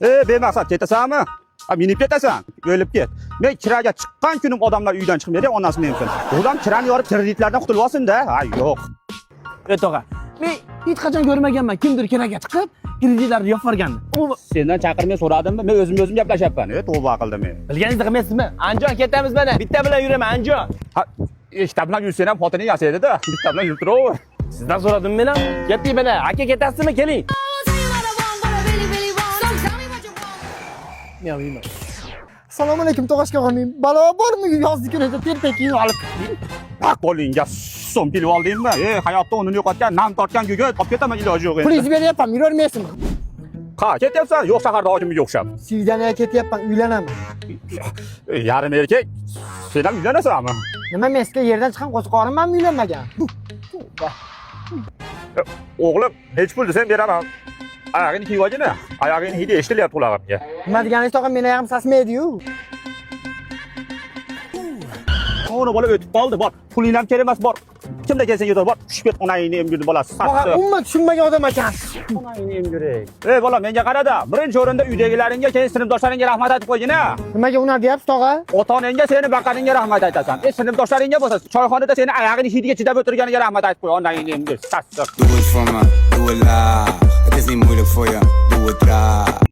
Bemaqsad ketasanmi? Minib ketasan, o'lib ket. Men kiraga chiqqan kunim odamlar uydan chiqmaydi, onasi mensin. Odam kirani yorib kreditlardan qutulib olsin-da. Ha, yo'q. Tog'a, men hech qachon ko'rmaganman kimdir kiraga chiqib, kreditlarni yopib yuborganini. Sendan chaqirmay so'radimmi? Men o'zim gaplashyapman. Tavba qildim men. Bilganingizni qilmaysizmi? Anjon ketamiz mana. Bitta bilan yuraman, Anjon. Ha, ikkita bilan yursan ham xotining yasaydi-da. Bitta bilan yurib turaver. Sizdan so'radim men ham. Ketdik mana. Aka ketasizmi? Keling. Assalomu alaykum tog'ashka xonim. Balo bormi yozdi kunida terpakni olib? Bak bolingga so'm bilib oldingmi? Hayotda o'rnini yo'qotgan, nam tortgan gugga olib ketaman iloji yo'q endi. Pulingizni beryapman, yuravermaysizmi? Ha, ketyapsan, yo'q shaharda hokimiga o'xshab. Svidaniyaga ketyapman, uylanaman. Yarim erkak, sen ham uylanasanmi? Nima men sizga yerdan chiqqan qo'chqorimmanmi uylanmagan? O'g'lim, hech pul desam beraman. Ayog'ini kiyib olgina. Oyog'ini hidi eshitilyapti qulog'imga. Nima deganingiz tog'a, meni oyog'im sasmaydi-yu. Ona bola o'tib qoldi, bor. Puling ham kerak emas, bor. Kimda kelsang yetar, bor. Tushib ket onangni emgirdi bolasi. Tog'a, umuman tushunmagan odam ekansiz. Onangni emgiray. Bola, menga qara-da. Birinchi o'rinda uydagilaringga, keyin sinfdoshlaringga rahmat aytib qo'ygina. Nimaga unar deyapsiz tog'a? Ota-onangga seni baqaringga rahmat aytasan. Sinfdoshlaringga bo'lsa, choyxonada seni oyog'ini hidiga chidab o'tirganiga rahmat aytib qo'y. Onangni emgir. Sassiq. Do it for me, do it loud. I just need more for you, do it loud.